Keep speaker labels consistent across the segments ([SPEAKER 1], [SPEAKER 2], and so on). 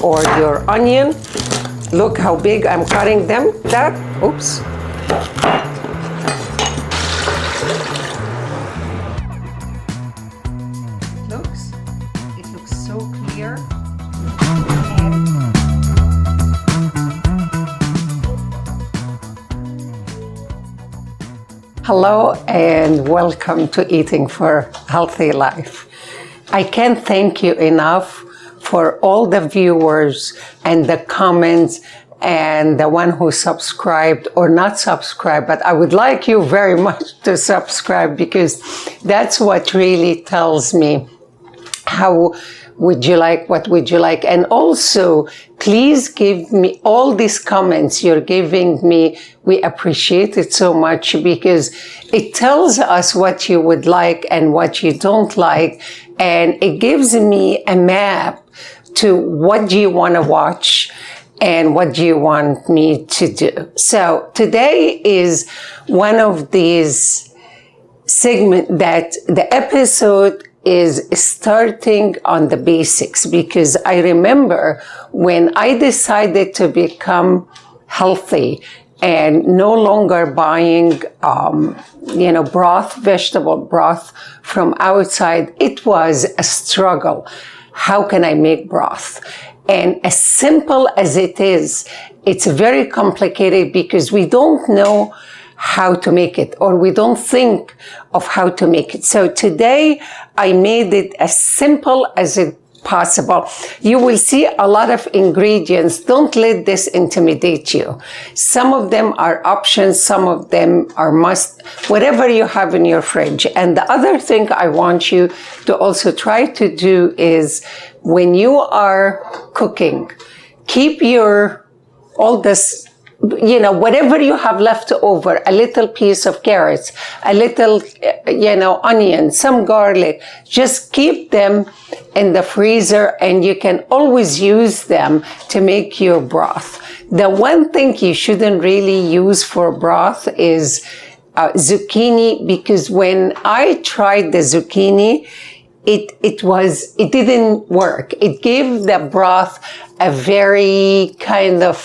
[SPEAKER 1] or your onion. Look how big I'm cutting them. Oops. It looks so clear. Hello and welcome to Eating for Healthy Life. I can't thank you enough for all the viewers and the comments and the one who subscribed or not subscribed, but I would like you very much to subscribe because that's what really tells me how would you like, what would you like. And also, please give me all these comments you're giving me. We appreciate it so much because it tells us what you would like and what you don't like. And it gives me a map to what do you want to watch and what do you want me to do. So today is one of these segments that the episode is starting on the basics, because I remember when I decided to become healthy and no longer buying, vegetable broth from outside, it was a struggle. How can I make broth? And as simple as it is, it's very complicated because we don't know how to make it, or we don't think of how to make it. So today I made it as simple as it possible. You will see a lot of ingredients. Don't let this intimidate you. Some of them are options, some of them are must, whatever you have in your fridge. And the other thing I want you to also try to do is when you are cooking, keep all this, whatever you have left over, a little piece of carrots, a little, onion, some garlic, just keep them in the freezer and you can always use them to make your broth. The one thing you shouldn't really use for broth is zucchini, because when I tried the zucchini, it didn't work. It gave the broth a very kind of,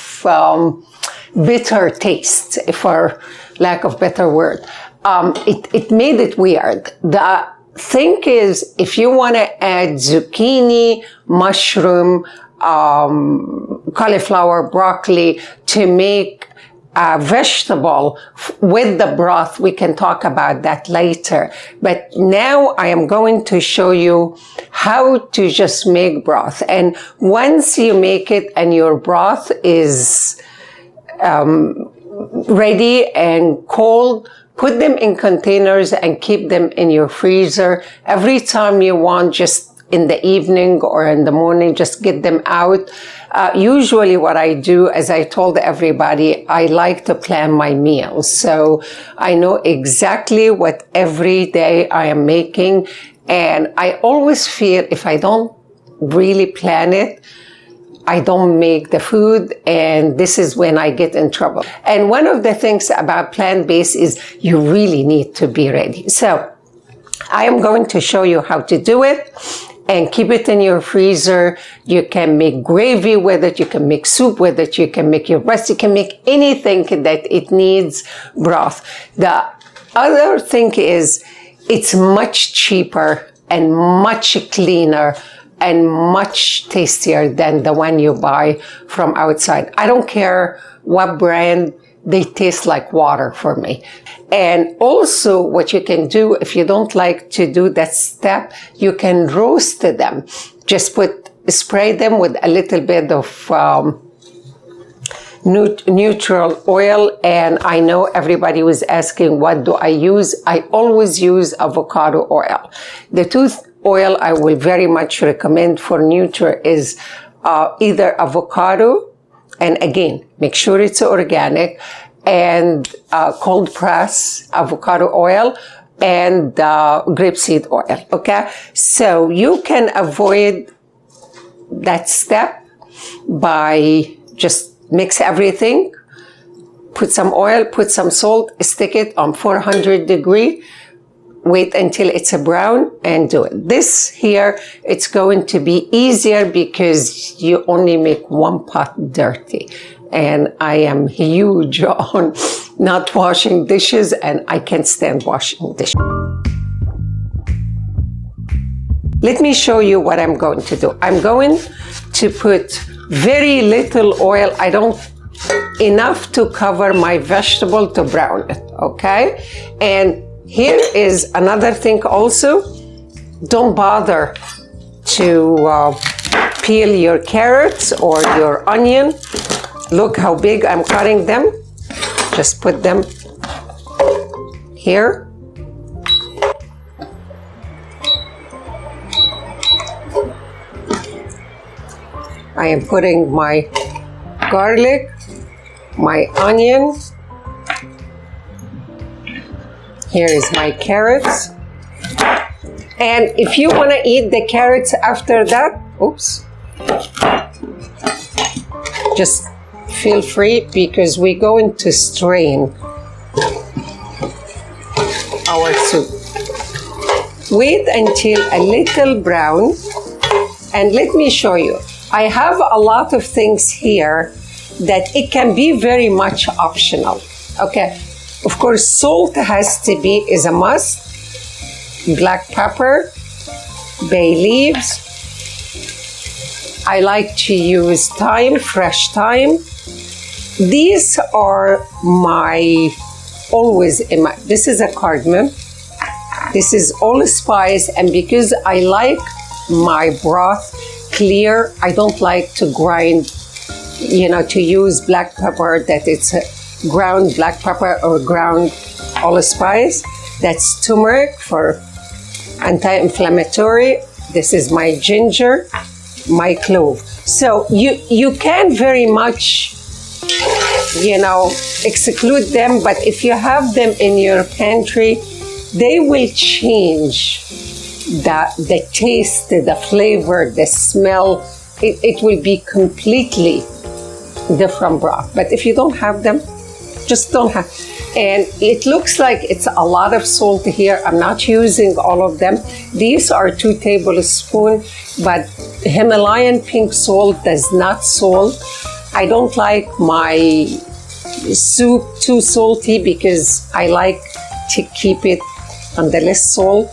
[SPEAKER 1] bitter taste, for lack of better word. It made it weird. The thing is, if you want to add zucchini, mushroom, cauliflower, broccoli to make a vegetable with the broth, we can talk about that later. But now I am going to show you how to just make broth. And once you make it and your broth is ready and cold, put them in containers and keep them in your freezer. Every time you want, just in the evening or in the morning, just get them out. Usually what I do, as I told everybody, I like to plan my meals. So I know exactly what every day I am making. And I always feel if I don't really plan it, I don't make the food, and this is when I get in trouble. And one of the things about plant-based is you really need to be ready. So I am going to show you how to do it and keep it in your freezer. You can make gravy with it, you can make soup with it, you can make your breast, you can make anything that it needs broth. The other thing is it's much cheaper and much cleaner and much tastier than the one you buy from outside. I don't care what brand, they taste like water for me. And also what you can do, if you don't like to do that step, you can roast them. Just spray them with a little bit of neutral oil. And I know everybody was asking, what do I use? I always use avocado oil. The oil I will very much recommend for neutral is either avocado, and again, make sure it's organic, and cold press avocado oil, and grapeseed oil, okay? So you can avoid that step by just mix everything, put some oil, put some salt, stick it on 400 degree, wait until it's a brown and do it. This here, it's going to be easier because you only make one pot dirty. And I am huge on not washing dishes, and I can't stand washing dishes. Let me show you what I'm going to do. I'm going to put very little oil. I don't, enough to cover my vegetable to brown it, okay? And here is another thing also. Don't bother to peel your carrots or your onion. Look how big I'm cutting them. Just put them here. I am putting my garlic, my onion. Here is my carrots. And if you want to eat the carrots after that, oops, just feel free, because we're going to strain our soup. Wait until a little brown, and let me show you. I have a lot of things here that it can be very much optional, okay? Of course, salt is a must. Black pepper, bay leaves. I like to use thyme, fresh thyme. These are this is a cardamom. This is allspice, and because I like my broth clear, I don't like to grind, to use black pepper, that it's a ground black pepper or ground allspice. That's turmeric for anti-inflammatory. This is my ginger, my clove. So you can very much, exclude them, but if you have them in your pantry, they will change the taste, the flavor, the smell. It will be completely different broth. But if you don't have them, just don't have. And it looks like it's a lot of salt here. I'm not using all of them. These are 2 tablespoons, but Himalayan pink salt does not salt. I don't like my soup too salty because I like to keep it on the less salt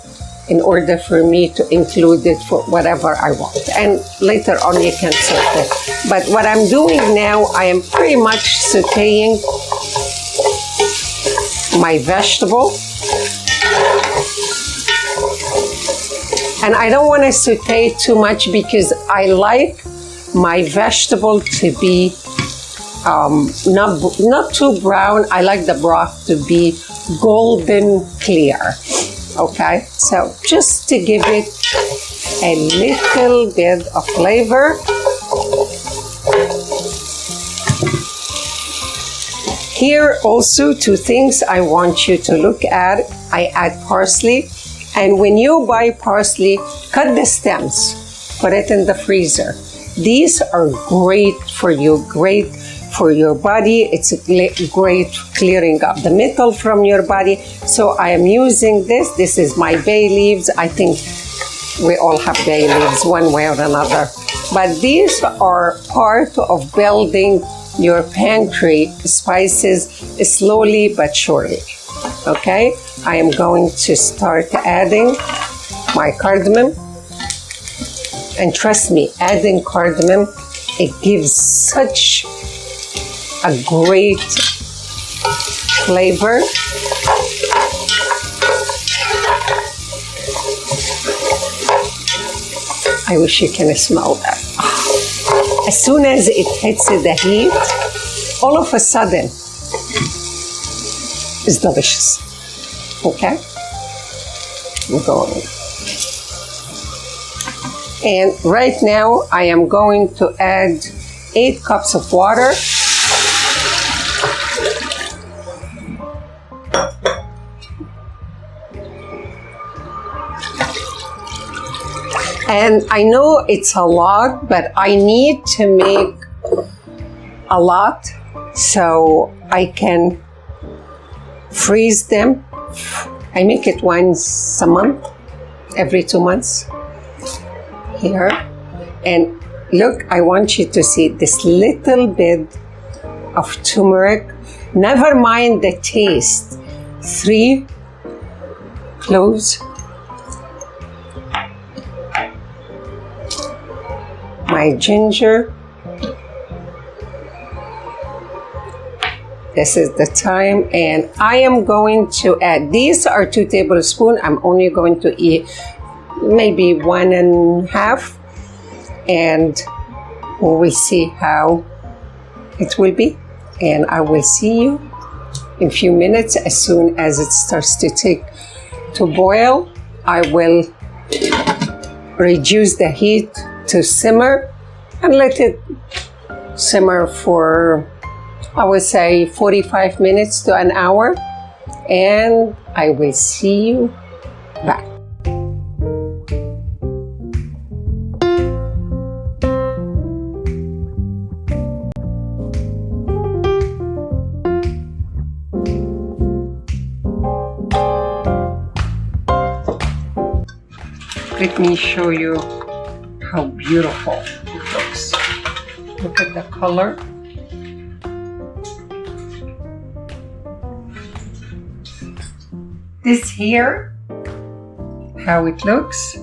[SPEAKER 1] in order for me to include it for whatever I want. And later on you can salt it. But what I'm doing now, I am pretty much sauteing my vegetable. And I don't want to saute too much because I like my vegetable to be not too brown. I like the broth to be golden clear. Okay, so just to give it a little bit of flavor. Here also 2 things I want you to look at. I add parsley, and when you buy parsley, cut the stems, put it in the freezer. These are great for you, great for your body. It's great clearing up the metal from your body. So I am using this. This is my bay leaves. I think we all have bay leaves one way or another. But these are part of building your pantry spices slowly but surely. Okay, I am going to start adding my cardamom. And trust me, adding cardamom, it gives such a great flavor. I wish you can smell that. As soon as it hits the heat, all of a sudden, it's delicious. Okay? I'm going. And right now, I am going to add 8 cups of water. And I know it's a lot, but I need to make a lot so I can freeze them I make it once a month, every 2 months. Here. And look, I want you to see this little bit of turmeric. Never mind the taste. 3 cloves. My ginger. This is the thyme, and I am going to add, these are 2 tablespoons. I'm only going to eat maybe 1.5, and we'll see how it will be. And I will see you in a few minutes. As soon as it starts to boil, I will reduce the heat to simmer and let it simmer for, I would say, 45 minutes to an hour, and I will see you back. Let me show you how beautiful it looks. Look at the color. This here, how it looks.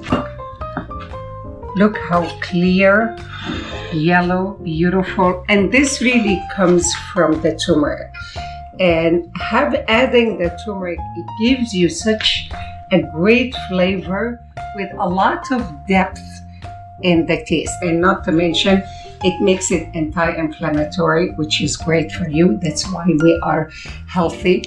[SPEAKER 1] Look how clear, yellow, beautiful. And this really comes from the turmeric. And adding the turmeric, it gives you such a great flavor with a lot of depth in the taste. And not to mention, it makes it anti-inflammatory, which is great for you. That's why we are healthy.